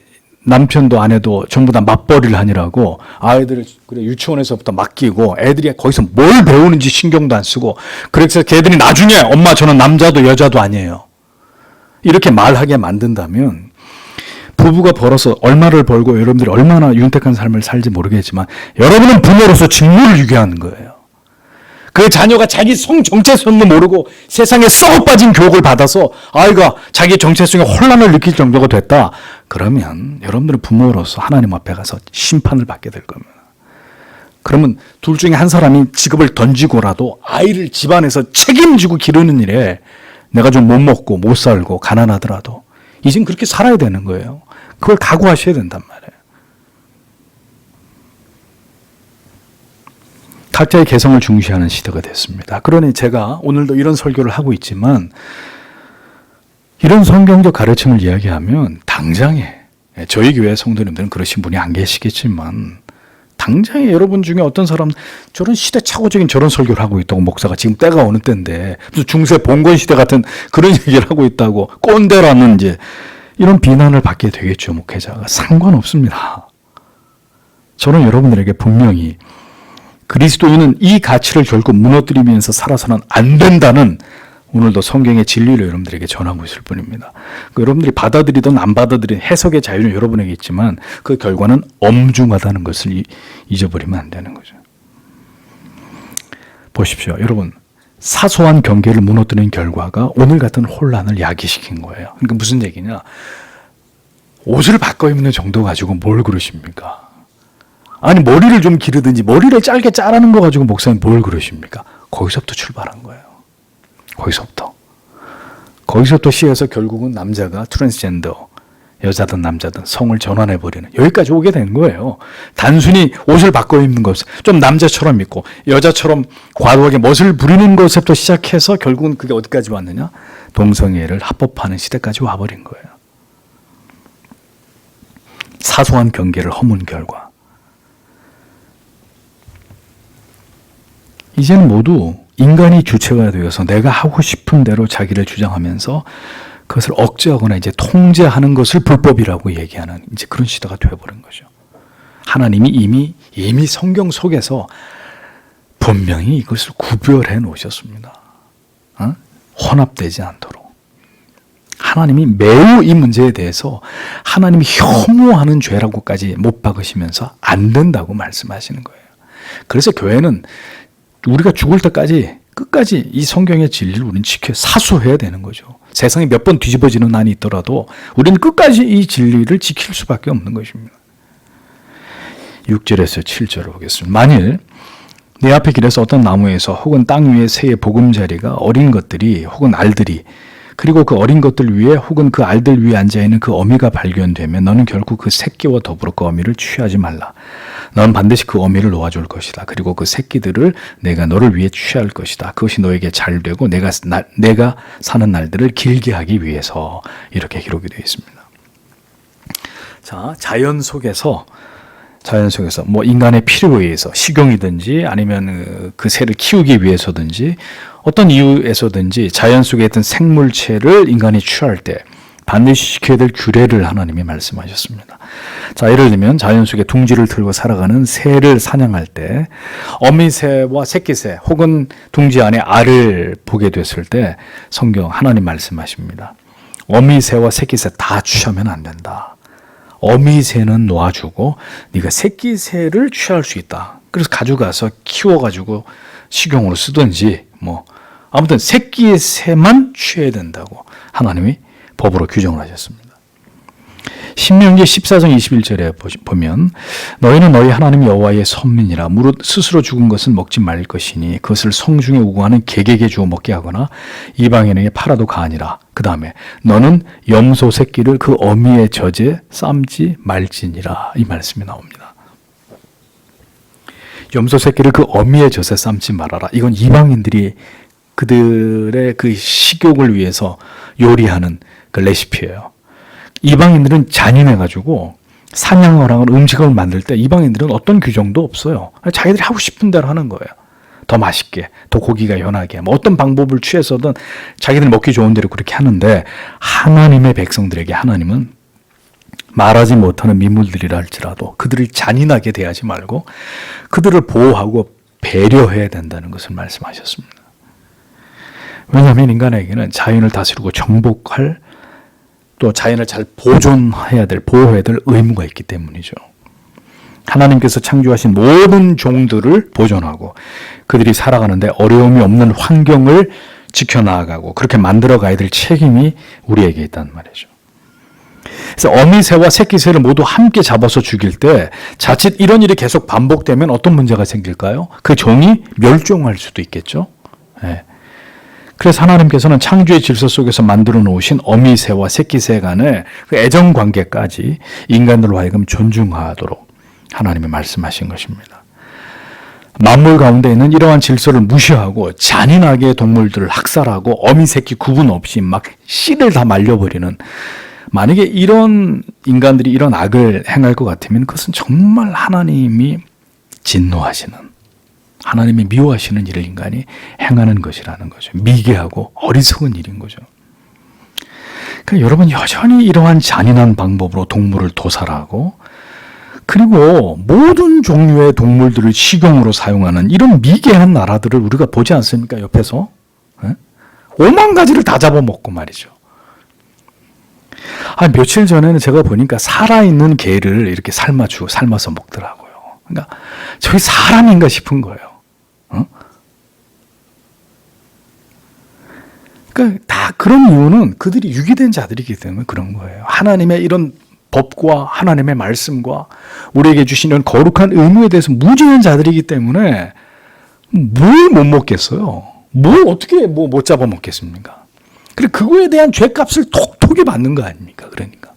남편도 아내도 전부 다 맞벌이를 하느라고 아이들을 그래 유치원에서부터 맡기고 애들이 거기서 뭘 배우는지 신경도 안 쓰고 그래서 걔들이 나중에 엄마 저는 남자도 여자도 아니에요. 이렇게 말하게 만든다면 부부가 벌어서 얼마를 벌고 여러분들이 얼마나 윤택한 삶을 살지 모르겠지만 여러분은 부모로서 직무를 유기하는 거예요. 그 자녀가 자기 성 정체성도 모르고 세상에 썩어 빠진 교육을 받아서 아이가 자기 정체성에 혼란을 느낄 정도가 됐다. 그러면 여러분들은 부모로서 하나님 앞에 가서 심판을 받게 될 겁니다. 그러면 둘 중에 한 사람이 직업을 던지고라도 아이를 집안에서 책임지고 기르는 일에 내가 좀 못 먹고 못 살고 가난하더라도 이젠 그렇게 살아야 되는 거예요. 그걸 각오하셔야 된단 말이에요. 각자의 개성을 중시하는 시대가 됐습니다. 그러니 제가 오늘도 이런 설교를 하고 있지만 이런 성경적 가르침을 이야기하면 당장에 저희 교회 성도님들은 그러신 분이 안 계시겠지만 당장에 여러분 중에 어떤 사람 저런 시대착오적인 저런 설교를 하고 있다고 목사가 지금 때가 어느 때인데 무슨 중세 봉건 시대 같은 그런 얘기를 하고 있다고 꼰대라는 이제 이런 비난을 받게 되겠죠. 목회자가. 상관없습니다. 저는 여러분들에게 분명히 그리스도인은 이 가치를 결국 무너뜨리면서 살아서는 안 된다는 오늘도 성경의 진리를 여러분들에게 전하고 있을 뿐입니다. 여러분들이 받아들이든 안 받아들이든 해석의 자유는 여러분에게 있지만 그 결과는 엄중하다는 것을 잊어버리면 안 되는 거죠. 보십시오. 여러분, 사소한 경계를 무너뜨리는 결과가 오늘 같은 혼란을 야기시킨 거예요. 그러니까 무슨 얘기냐. 옷을 바꿔 입는 정도 가지고 뭘 그러십니까? 아니 머리를 좀 기르든지 머리를 짧게 자르는 거 가지고 목사님 뭘 그러십니까? 거기서부터 출발한 거예요. 거기서부터 시에서 결국은 남자가 트랜스젠더 여자든 남자든 성을 전환해버리는 여기까지 오게 된 거예요. 단순히 옷을 바꿔 입는 것, 좀 남자처럼 입고 여자처럼 과도하게 멋을 부리는 것부터 시작해서 결국은 그게 어디까지 왔느냐? 동성애를 합법화하는 시대까지 와버린 거예요. 사소한 경계를 허문 결과 이제는 모두 인간이 주체가 되어서 내가 하고 싶은 대로 자기를 주장하면서 그것을 억제하거나 이제 통제하는 것을 불법이라고 얘기하는 이제 그런 시대가 되어버린 거죠. 하나님이 이미 성경 속에서 분명히 이것을 구별해 놓으셨습니다. 혼합되지 않도록. 하나님이 매우 이 문제에 대해서 하나님이 혐오하는 죄라고까지 못 박으시면서 안 된다고 말씀하시는 거예요. 그래서 교회는 우리가 죽을 때까지 끝까지 이 성경의 진리를 우리는 사수해야 되는 거죠. 세상이 몇 번 뒤집어지는 난이 있더라도 우리는 끝까지 이 진리를 지킬 수밖에 없는 것입니다. 6절에서 7절을 보겠습니다. 만일 내 앞에 길에서 어떤 나무에서 혹은 땅 위에 새의 보금자리가 어린 것들이 혹은 알들이 그리고 그 어린 것들 위에 혹은 그 알들 위에 앉아있는 그 어미가 발견되면 너는 결국 그 새끼와 더불어 그 어미를 취하지 말라. 너는 반드시 그 어미를 놓아줄 것이다. 그리고 그 새끼들을 내가 너를 위해 취할 것이다. 그것이 너에게 잘 되고 내가 사는 날들을 길게 하기 위해서 이렇게 기록이 되어 있습니다. 자, 자연 속에서 뭐 인간의 필요에 의해서 식용이든지 아니면 그 새를 키우기 위해서든지 어떤 이유에서든지 자연 속에 있던 생물체를 인간이 취할 때 반드시 지켜야 될 규례를 하나님이 말씀하셨습니다. 자, 예를 들면 자연 속에 둥지를 틀고 살아가는 새를 사냥할 때 어미새와 새끼새 혹은 둥지 안에 알을 보게 됐을 때 성경 하나님 말씀하십니다. 어미새와 새끼새 다 취하면 안 된다. 어미새는 놓아주고 네가 새끼새를 취할 수 있다. 그래서 가져가서 키워가지고 식용으로 쓰든지 아무튼 새끼의 새만 취해야 된다고 하나님이 법으로 규정을 하셨습니다. 신명기 14장 21절에 보면 너희는 너희 하나님 여호와의 선민이라 무릇 스스로 죽은 것은 먹지 말 것이니 그것을 성중에 우고하는 개개에게 주어 먹게 하거나 이방인에게 팔아도 가하니라. 그 다음에 너는 염소 새끼를 그 어미의 젖에 삶지 말지니라. 이 말씀이 나옵니다. 염소 새끼를 그 어미의 젖에 삶지 말아라. 이건 이방인들이 그들의 그 식욕을 위해서 요리하는 그 레시피예요. 이방인들은 잔인해가지고 사냥을 하거나 음식을 만들 때 이방인들은 어떤 규정도 없어요. 자기들이 하고 싶은 대로 하는 거예요. 더 맛있게, 더 고기가 연하게, 뭐 어떤 방법을 취해서든 자기들 먹기 좋은 대로 그렇게 하는데 하나님의 백성들에게 하나님은 말하지 못하는 민물들이라 할지라도 그들을 잔인하게 대하지 말고 그들을 보호하고 배려해야 된다는 것을 말씀하셨습니다. 왜냐하면 인간에게는 자연을 다스리고 정복할 또 자연을 잘 보존해야 될, 보호해야 될 의무가 있기 때문이죠. 하나님께서 창조하신 모든 종들을 보존하고 그들이 살아가는데 어려움이 없는 환경을 지켜나가고 그렇게 만들어가야 될 책임이 우리에게 있단 말이죠. 그래서 어미새와 새끼새를 모두 함께 잡아서 죽일 때 자칫 이런 일이 계속 반복되면 어떤 문제가 생길까요? 그 종이 멸종할 수도 있겠죠. 네. 그래서 하나님께서는 창조의 질서 속에서 만들어 놓으신 어미새와 새끼새 간의 그 애정 관계까지 인간들로 하여금 존중하도록 하나님이 말씀하신 것입니다. 만물 가운데 있는 이러한 질서를 무시하고 잔인하게 동물들을 학살하고 어미 새끼 구분 없이 막 씨를 다 말려버리는, 만약에 이런 인간들이 이런 악을 행할 것 같으면 그것은 정말 하나님이 진노하시는, 하나님이 미워하시는 일을 인간이 행하는 것이라는 거죠. 미개하고 어리석은 일인 거죠. 그러니까 여러분, 여전히 이러한 잔인한 방법으로 동물을 도살하고 그리고 모든 종류의 동물들을 식용으로 사용하는 이런 미개한 나라들을 우리가 보지 않습니까? 옆에서 5만 가지를 다 잡아먹고 말이죠. 며칠 전에는 제가 보니까 살아있는 개를 이렇게 삶아서 먹더라고요. 그러니까 저게 사람인가 싶은 거예요. 그러니까 다 그런 이유는 그들이 유기된 자들이기 때문에 그런 거예요. 하나님의 이런 법과 하나님의 말씀과 우리에게 주시는 거룩한 의무에 대해서 무지한 자들이기 때문에 뭘 못 먹겠어요. 뭘 어떻게 못 잡아 먹겠습니까? 그리고 그거에 대한 죄값을 톡톡히 받는 거 아닙니까? 그러니까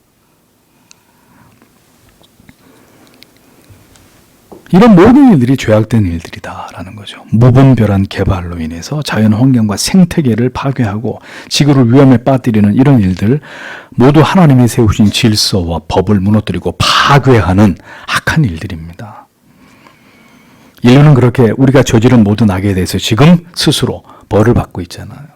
이런 모든 일들이 죄악된 일들이다라는 거죠. 무분별한 개발로 인해서 자연 환경과 생태계를 파괴하고 지구를 위험에 빠뜨리는 이런 일들 모두 하나님이 세우신 질서와 법을 무너뜨리고 파괴하는 악한 일들입니다. 인류는 그렇게 우리가 저지른 모든 악에 대해서 지금 스스로 벌을 받고 있잖아요.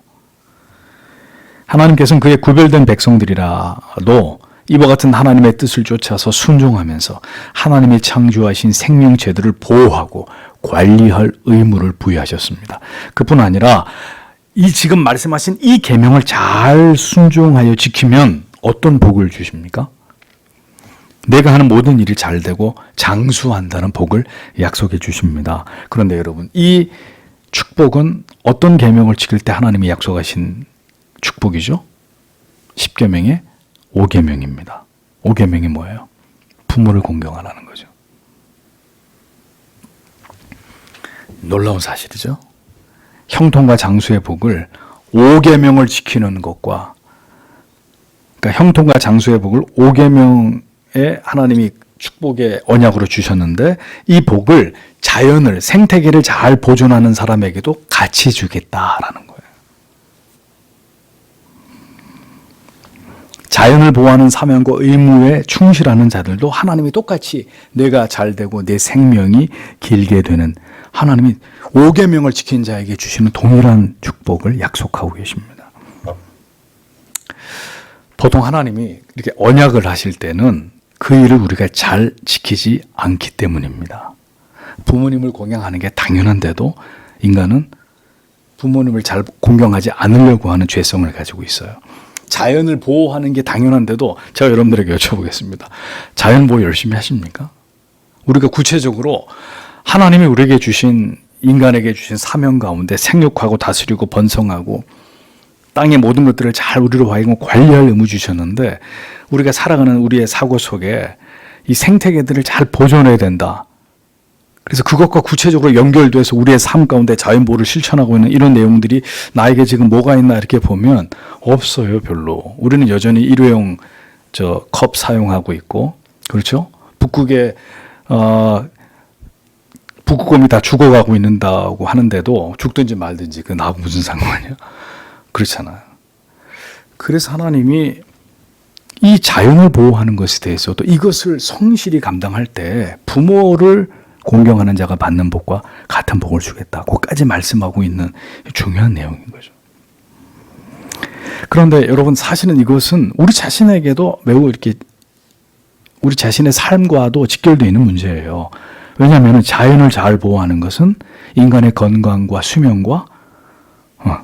하나님께서는 그의 구별된 백성들이라도 이와 같은 하나님의 뜻을 쫓아서 순종하면서 하나님이 창조하신 생명체들을 보호하고 관리할 의무를 부여하셨습니다. 그뿐 아니라 이 지금 말씀하신 이 계명을 잘 순종하여 지키면 어떤 복을 주십니까? 내가 하는 모든 일이 잘 되고 장수한다는 복을 약속해 주십니다. 그런데 여러분, 이 축복은 어떤 계명을 지킬 때 하나님이 약속하신 축복이죠? 10계명의 5계명입니다. 5계명이 뭐예요? 부모를 공경하라는 거죠. 놀라운 사실이죠. 형통과 장수의 복을 5계명을 지키는 것과, 그러니까 형통과 장수의 복을 5계명에 하나님이 축복의 언약으로 주셨는데 이 복을 자연을, 생태계를 잘 보존하는 사람에게도 같이 주겠다라는 거예요. 자연을 보호하는 사명과 의무에 충실하는 자들도 하나님이 똑같이 내가 잘 되고 내 생명이 길게 되는, 하나님이 5계명을 지킨 자에게 주시는 동일한 축복을 약속하고 계십니다. 보통 하나님이 이렇게 언약을 하실 때는 그 일을 우리가 잘 지키지 않기 때문입니다. 부모님을 공경하는 게 당연한데도 인간은 부모님을 잘 공경하지 않으려고 하는 죄성을 가지고 있어요. 자연을 보호하는 게 당연한데도 제가 여러분들에게 여쭤보겠습니다. 자연 보호 열심히 하십니까? 우리가 구체적으로 하나님이 우리에게 주신, 인간에게 주신 사명 가운데 생육하고 다스리고 번성하고 땅의 모든 것들을 잘 우리로 하여금 관리할 의무 주셨는데 우리가 살아가는 우리의 사고 속에 이 생태계들을 잘 보존해야 된다. 그래서 그것과 구체적으로 연결돼서 우리의 삶 가운데 자연보호를 실천하고 있는 이런 내용들이 나에게 지금 뭐가 있나 이렇게 보면 없어요, 별로. 우리는 여전히 일회용 컵 사용하고 있고, 그렇죠? 북극에 북극곰이 다 죽어가고 있는다고 하는데도 죽든지 말든지 그 나하고 무슨 상관이야? 그렇잖아요. 그래서 하나님이 이 자연을 보호하는 것에 대해서도 이것을 성실히 감당할 때 부모를 공경하는 자가 받는 복과 같은 복을 주겠다. 그까지 말씀하고 있는 중요한 내용인 거죠. 그런데 여러분 사실은 이것은 우리 자신에게도 매우 이렇게 우리 자신의 삶과도 직결되어 있는 문제예요. 왜냐하면 자연을 잘 보호하는 것은 인간의 건강과 수명과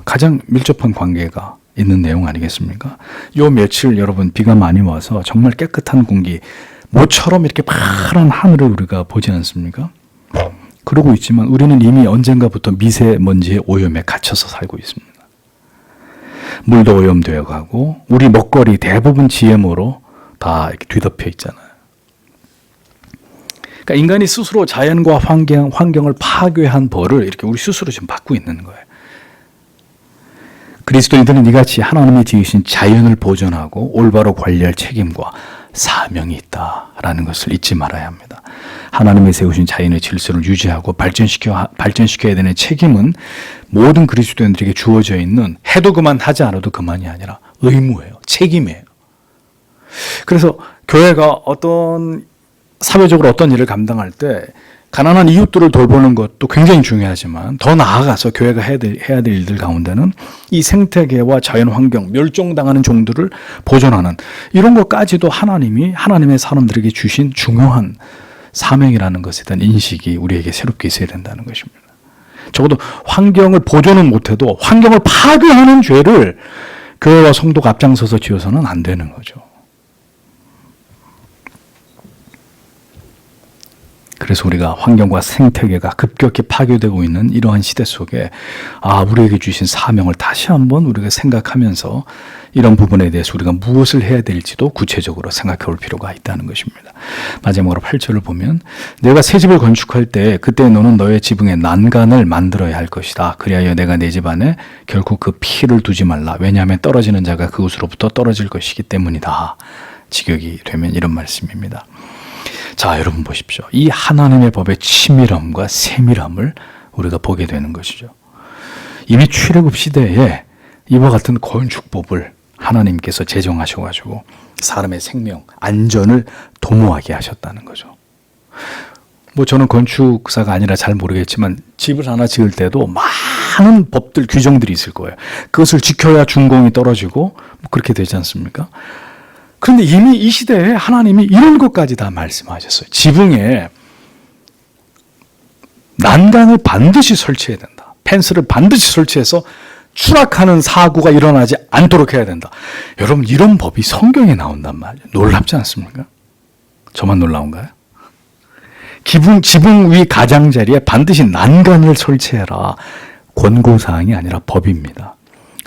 가장 밀접한 관계가 있는 내용 아니겠습니까? 요 며칠 여러분 비가 많이 와서 정말 깨끗한 공기, 모처럼 이렇게 파란 하늘을 우리가 보지 않습니까? 그러고 있지만 우리는 이미 언젠가부터 미세먼지의 오염에 갇혀서 살고 있습니다. 물도 오염되어 가고 우리 먹거리 대부분 GMO로 다 이렇게 뒤덮여 있잖아요. 그러니까 인간이 스스로 자연과 환경을 파괴한 벌을 이렇게 우리 스스로 지금 받고 있는 거예요. 그리스도인들은 이같이 하나님이 지으신 자연을 보존하고 올바로 관리할 책임과 사명이 있다라는 것을 잊지 말아야 합니다. 하나님이 세우신 자연의 질서를 유지하고 발전시켜야 되는 책임은 모든 그리스도인들에게 주어져 있는 해도 그만 하지 않아도 그만이 아니라 의무예요. 책임이에요. 그래서 교회가 사회적으로 어떤 일을 감당할 때 가난한 이웃들을 돌보는 것도 굉장히 중요하지만 더 나아가서 교회가 해야 될 일들 가운데는 이 생태계와 자연환경, 멸종당하는 종들을 보존하는 이런 것까지도 하나님의 사람들에게 주신 중요한 사명이라는 것에 대한 인식이 우리에게 새롭게 있어야 된다는 것입니다. 적어도 환경을 보존은 못해도 환경을 파괴하는 죄를 교회와 성도가 앞장서서 지어서는 안 되는 거죠. 그래서 우리가 환경과 생태계가 급격히 파괴되고 있는 이러한 시대 속에 우리에게 주신 사명을 다시 한번 우리가 생각하면서 이런 부분에 대해서 우리가 무엇을 해야 될지도 구체적으로 생각해 볼 필요가 있다는 것입니다. 마지막으로 8절을 보면 내가 새 집을 건축할 때 그때 너는 너의 지붕에 난간을 만들어야 할 것이다. 그리하여 내가 내 집 안에 결코 그 피를 두지 말라. 왜냐하면 떨어지는 자가 그곳으로부터 떨어질 것이기 때문이다. 직역이 되면 이런 말씀입니다. 자, 여러분 보십시오. 이 하나님의 법의 치밀함과 세밀함을 우리가 보게 되는 것이죠. 이미 출애굽 시대에 이와 같은 건축법을 하나님께서 제정하셔가지고 사람의 생명, 안전을 도모하게 하셨다는 거죠. 저는 건축사가 아니라 잘 모르겠지만 집을 하나 지을 때도 많은 법들, 규정들이 있을 거예요. 그것을 지켜야 준공이 떨어지고 그렇게 되지 않습니까? 그런데 이미 이 시대에 하나님이 이런 것까지 다 말씀하셨어요. 지붕에 난간을 반드시 설치해야 된다. 펜스를 반드시 설치해서 추락하는 사고가 일어나지 않도록 해야 된다. 여러분 이런 법이 성경에 나온단 말이에요. 놀랍지 않습니까? 저만 놀라운가요? 지붕 위 가장자리에 반드시 난간을 설치해라. 권고사항이 아니라 법입니다.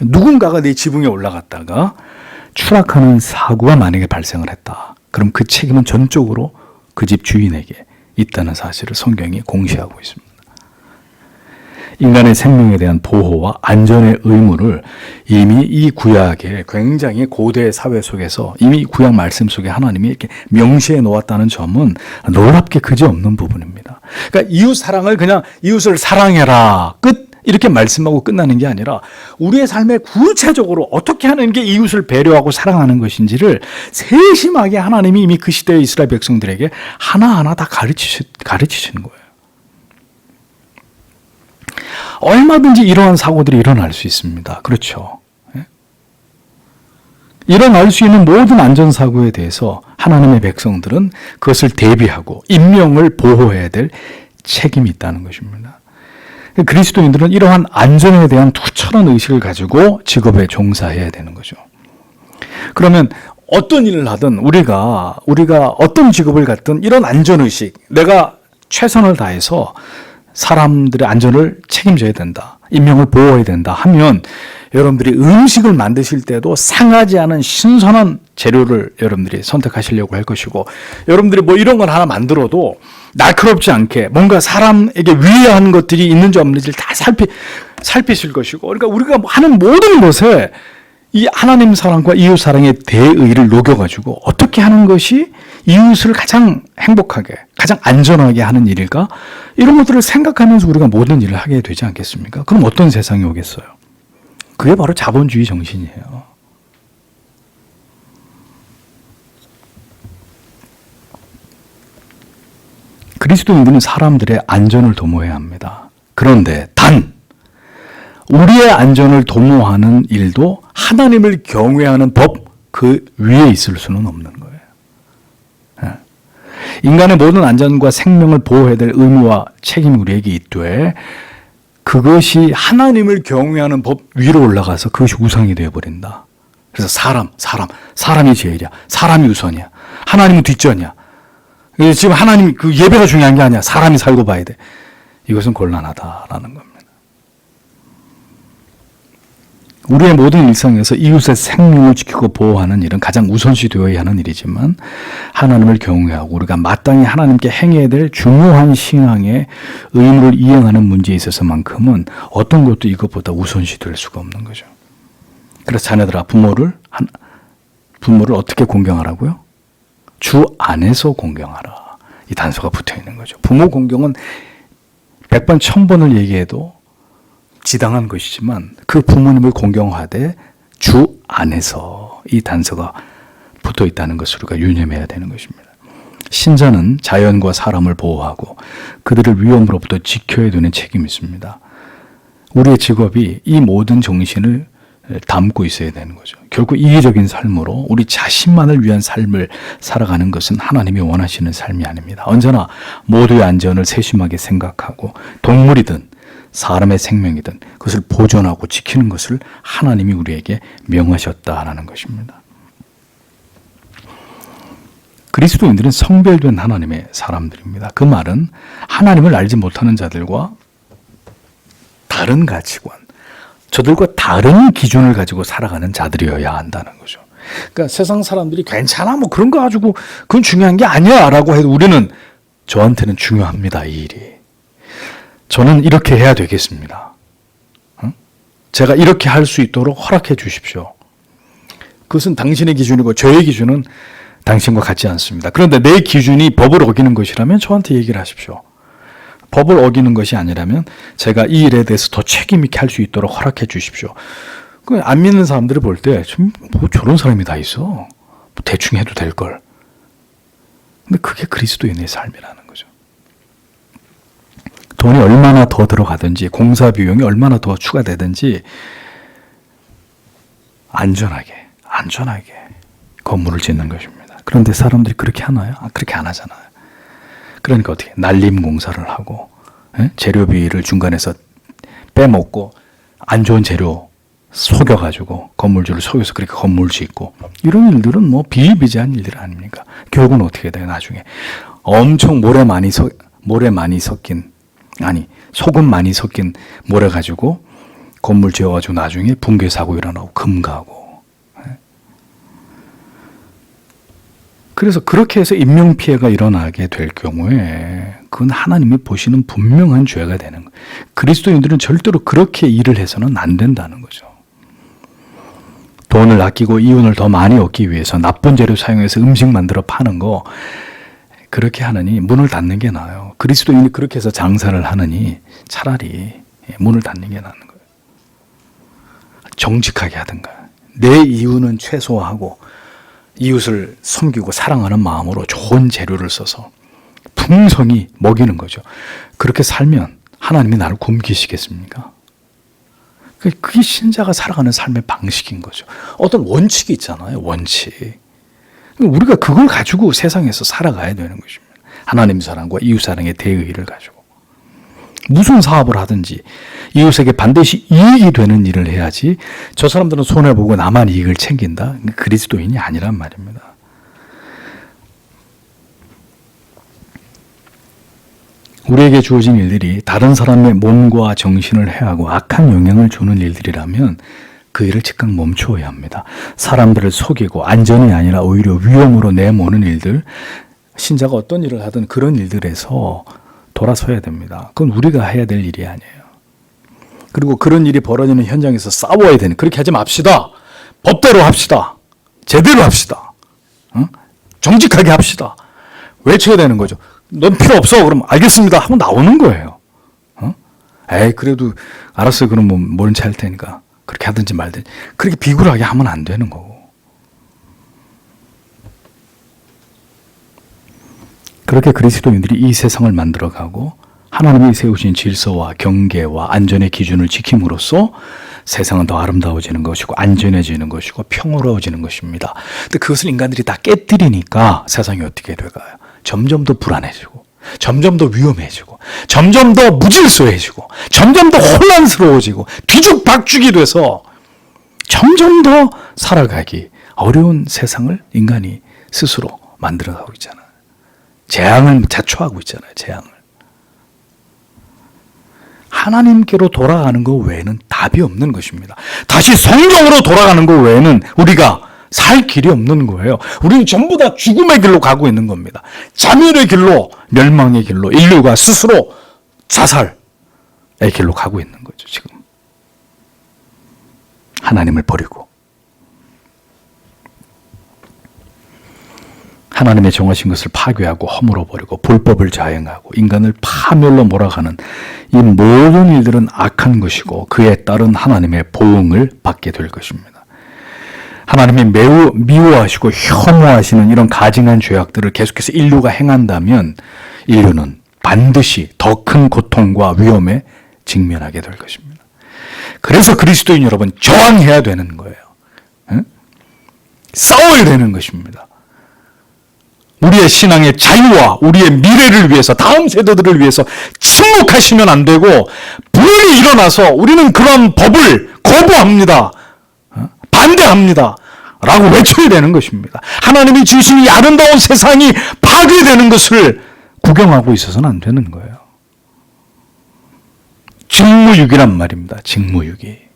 누군가가 내 지붕에 올라갔다가 추락하는 사고가 만약에 발생을 했다. 그럼 그 책임은 전적으로 그 집 주인에게 있다는 사실을 성경이 공시하고 있습니다. 인간의 생명에 대한 보호와 안전의 의무를 이미 이 구약의 굉장히 고대 사회 속에서 이미 구약 말씀 속에 하나님이 이렇게 명시해 놓았다는 점은 놀랍게 그지없는 부분입니다. 그러니까 이웃 사랑을 그냥 이웃을 사랑해라. 끝. 이렇게 말씀하고 끝나는 게 아니라 우리의 삶에 구체적으로 어떻게 하는 게 이웃을 배려하고 사랑하는 것인지를 세심하게 하나님이 이미 그 시대의 이스라엘 백성들에게 하나하나 다 가르치시는 거예요. 얼마든지 이러한 사고들이 일어날 수 있습니다. 그렇죠. 일어날 수 있는 모든 안전사고에 대해서 하나님의 백성들은 그것을 대비하고 인명을 보호해야 될 책임이 있다는 것입니다. 그리스도인들은 이러한 안전에 대한 투철한 의식을 가지고 직업에 종사해야 되는 거죠. 그러면 어떤 일을 하든 우리가 어떤 직업을 갖든 이런 안전의식, 내가 최선을 다해서 사람들의 안전을 책임져야 된다. 인명을 보호해야 된다 하면 여러분들이 음식을 만드실 때도 상하지 않은 신선한 재료를 여러분들이 선택하시려고 할 것이고, 여러분들이 뭐 이런 걸 하나 만들어도 날카롭지 않게 뭔가 사람에게 위해하는 것들이 있는지 없는지를 다 살피실 것이고, 그러니까 우리가 하는 모든 것에 이 하나님 사랑과 이웃 사랑의 대의를 녹여가지고 어떻게 하는 것이 이웃을 가장 행복하게, 가장 안전하게 하는 일일까? 이런 것들을 생각하면서 우리가 모든 일을 하게 되지 않겠습니까? 그럼 어떤 세상이 오겠어요? 그게 바로 자본주의 정신이에요. 그리스도인들은 사람들의 안전을 도모해야 합니다. 그런데 단 우리의 안전을 도모하는 일도 하나님을 경외하는 법 그 위에 있을 수는 없는 거예요. 인간의 모든 안전과 생명을 보호해야 될 의무와 책임이 우리에게 있되, 그것이 하나님을 경외하는 법 위로 올라가서 그것이 우상이 되어버린다. 그래서 사람이 제일이야. 사람이 우선이야. 하나님은 뒷전이야. 지금 하나님 그 예배가 중요한 게 아니야. 사람이 살고 봐야 돼. 이것은 곤란하다라는 겁니다. 우리의 모든 일상에서 이웃의 생명을 지키고 보호하는 일은 가장 우선시 되어야 하는 일이지만, 하나님을 경외하고 우리가 마땅히 하나님께 행해야 될 중요한 신앙의 의무를 이행하는 문제에 있어서만큼은 어떤 것도 이것보다 우선시 될 수가 없는 거죠. 그래서 자녀들아, 부모를 어떻게 공경하라고요? 주 안에서 공경하라. 이 단서가 붙어 있는 거죠. 부모 공경은 100번 1000번을 얘기해도 지당한 것이지만, 그 부모님을 공경하되 주 안에서 이 단서가 붙어 있다는 것을 우리가 유념해야 되는 것입니다. 신자는 자연과 사람을 보호하고 그들을 위험으로부터 지켜야 되는 책임이 있습니다. 우리의 직업이 이 모든 정신을 담고 있어야 되는 거죠. 결국 이기적인 삶으로 우리 자신만을 위한 삶을 살아가는 것은 하나님이 원하시는 삶이 아닙니다. 언제나 모두의 안전을 세심하게 생각하고 동물이든 사람의 생명이든 그것을 보존하고 지키는 것을 하나님이 우리에게 명하셨다라는 것입니다. 그리스도인들은 성별된 하나님의 사람들입니다. 그 말은 하나님을 알지 못하는 자들과 다른 가치관, 저들과 다른 기준을 가지고 살아가는 자들이어야 한다는 거죠. 그러니까 세상 사람들이 괜찮아, 뭐 그런 거 가지고 그건 중요한 게 아니야 라고 해도 우리는, 저한테는 중요합니다, 이 일이. 저는 이렇게 해야 되겠습니다. 제가 이렇게 할 수 있도록 허락해 주십시오. 그것은 당신의 기준이고 저의 기준은 당신과 같지 않습니다. 그런데 내 기준이 법을 어기는 것이라면 저한테 얘기를 하십시오. 법을 어기는 것이 아니라면 제가 이 일에 대해서 더 책임 있게 할 수 있도록 허락해 주십시오. 안 믿는 사람들이 볼 때 뭐 저런 사람이 다 있어. 대충 해도 될 걸. 근데 그게 그리스도인의 삶이라는 거죠. 돈이 얼마나 더 들어가든지, 공사 비용이 얼마나 더 추가되든지 안전하게 건물을 짓는 것입니다. 그런데 사람들이 그렇게 하나요? 그렇게 안 하잖아요. 그러니까 어떻게 난림 공사를 하고, 재료비를 중간에서 빼먹고 안 좋은 재료 속여가지고 건물주를 속여서 그렇게 건물 짓고, 이런 일들은 뭐 비일비재한 일들 아닙니까? 결국은 어떻게 돼요? 나중에 엄청 소금 많이 섞인 모래 가지고 건물 지어가지고 나중에 붕괴 사고 일어나고 금 가고. 그래서 그렇게 해서 인명피해가 일어나게 될 경우에 그건 하나님이 보시는 분명한 죄가 되는 거예요. 그리스도인들은 절대로 그렇게 일을 해서는 안 된다는 거죠. 돈을 아끼고 이윤을 더 많이 얻기 위해서 나쁜 재료 사용해서 음식 만들어 파는 거, 그렇게 하느니 문을 닫는 게 나아요. 그리스도인이 그렇게 해서 장사를 하느니 차라리 문을 닫는 게 나은 거예요. 정직하게 하든가, 내 이윤은 최소화하고 이웃을 섬기고 사랑하는 마음으로 좋은 재료를 써서 풍성히 먹이는 거죠. 그렇게 살면 하나님이 나를 굶기시겠습니까? 그게 신자가 살아가는 삶의 방식인 거죠. 어떤 원칙이 있잖아요. 원칙. 우리가 그걸 가지고 세상에서 살아가야 되는 것입니다. 하나님 사랑과 이웃 사랑의 대의를 가지고. 무슨 사업을 하든지 이웃에게 반드시 이익이 되는 일을 해야지, 저 사람들은 손해보고 나만 이익을 챙긴다? 그리스도인이 아니란 말입니다. 우리에게 주어진 일들이 다른 사람의 몸과 정신을 해하고 악한 영향을 주는 일들이라면 그 일을 즉각 멈추어야 합니다. 사람들을 속이고 안전이 아니라 오히려 위험으로 내모는 일들, 신자가 어떤 일을 하든 그런 일들에서 돌아서야 됩니다. 그건 우리가 해야 될 일이 아니에요. 그리고 그런 일이 벌어지는 현장에서 싸워야 되는, 그렇게 하지 맙시다. 법대로 합시다. 제대로 합시다. 정직하게 합시다. 외쳐야 되는 거죠. 넌 필요 없어. 그럼 알겠습니다 하고 나오는 거예요. 에이 그래도 알았어요. 그럼 뭐 모른 체 할 테니까 그렇게 하든지 말든지. 그렇게 비굴하게 하면 안 되는 거고. 그렇게 그리스도인들이 이 세상을 만들어가고 하나님이 세우신 질서와 경계와 안전의 기준을 지킴으로써 세상은 더 아름다워지는 것이고 안전해지는 것이고 평화로워지는 것입니다. 근데 그것을 인간들이 다 깨뜨리니까 세상이 어떻게 돼가요? 점점 더 불안해지고 점점 더 위험해지고 점점 더 무질서해지고 점점 더 혼란스러워지고 뒤죽박죽이 돼서 점점 더 살아가기 어려운 세상을 인간이 스스로 만들어가고 있잖아요. 재앙을 자초하고 있잖아요. 재앙을. 하나님께로 돌아가는 것 외에는 답이 없는 것입니다. 다시 성경으로 돌아가는 것 외에는 우리가 살 길이 없는 거예요. 우리는 전부 다 죽음의 길로 가고 있는 겁니다. 자멸의 길로, 멸망의 길로, 인류가 스스로 자살의 길로 가고 있는 거죠. 지금 하나님을 버리고 하나님의 정하신 것을 파괴하고 허물어버리고 불법을 자행하고 인간을 파멸로 몰아가는 이 모든 일들은 악한 것이고 그에 따른 하나님의 보응을 받게 될 것입니다. 하나님이 매우 미워하시고 혐오하시는 이런 가증한 죄악들을 계속해서 인류가 행한다면 인류는 반드시 더 큰 고통과 위험에 직면하게 될 것입니다. 그래서 그리스도인 여러분 저항해야 되는 거예요. 싸워야 되는 것입니다. 우리의 신앙의 자유와 우리의 미래를 위해서 다음 세대들을 위해서 침묵하시면 안 되고 분열이 일어나서 우리는 그런 법을 거부합니다. 반대합니다. 라고 외쳐야 되는 것입니다. 하나님이 주신 이 아름다운 세상이 파괴되는 것을 구경하고 있어서는 안 되는 거예요. 직무유기란 말입니다. 직무유기.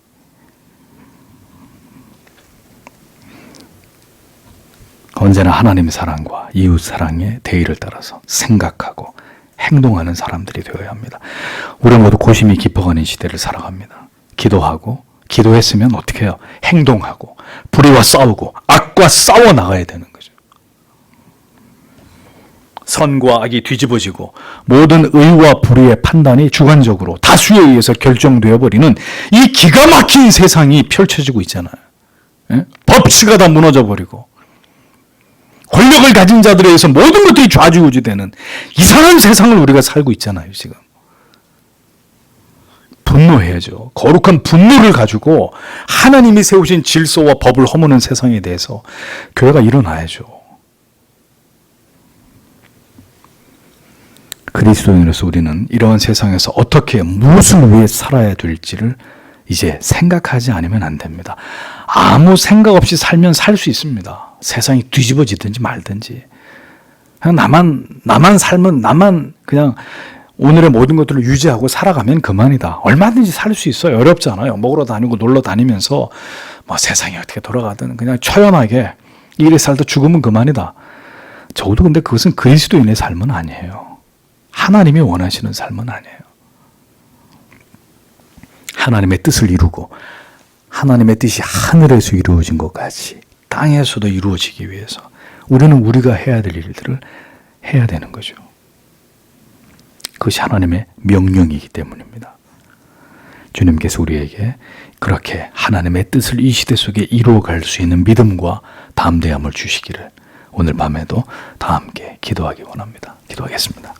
언제나 하나님의 사랑과 이웃 사랑의 대의를 따라서 생각하고 행동하는 사람들이 되어야 합니다. 우리 모두 고심이 깊어가는 시대를 살아갑니다. 기도하고 기도했으면 어떻게 해요? 행동하고 불의와 싸우고 악과 싸워 나가야 되는 거죠. 선과 악이 뒤집어지고 모든 의와 불의의 판단이 주관적으로 다수에 의해서 결정되어 버리는 이 기가 막힌 세상이 펼쳐지고 있잖아요. 법치가 다 무너져 버리고 권력을 가진 자들에 의해서 모든 것들이 좌지우지되는 이상한 세상을 우리가 살고 있잖아요. 지금. 분노해야죠. 거룩한 분노를 가지고 하나님이 세우신 질서와 법을 허무는 세상에 대해서 교회가 일어나야죠. 그리스도인으로서 우리는 이러한 세상에서 어떻게 무엇을 위해 살아야 될지를 이제 생각하지 않으면 안 됩니다. 아무 생각 없이 살면 살 수 있습니다. 세상이 뒤집어지든지 말든지. 그냥 나만 살면 나만 그냥 오늘의 모든 것들을 유지하고 살아가면 그만이다. 얼마든지 살 수 있어요. 어렵잖아요. 먹으러 다니고 놀러 다니면서 뭐 세상이 어떻게 돌아가든 그냥 처연하게 이래 살다 죽으면 그만이다. 적어도 근데 그것은 그리스도인의 삶은 아니에요. 하나님이 원하시는 삶은 아니에요. 하나님의 뜻을 이루고 하나님의 뜻이 하늘에서 이루어진 것 같이 땅에서도 이루어지기 위해서 우리는 우리가 해야 될 일들을 해야 되는 거죠. 그것이 하나님의 명령이기 때문입니다. 주님께서 우리에게 그렇게 하나님의 뜻을 이 시대 속에 이루어갈 수 있는 믿음과 담대함을 주시기를 오늘 밤에도 다 함께 기도하기 원합니다. 기도하겠습니다.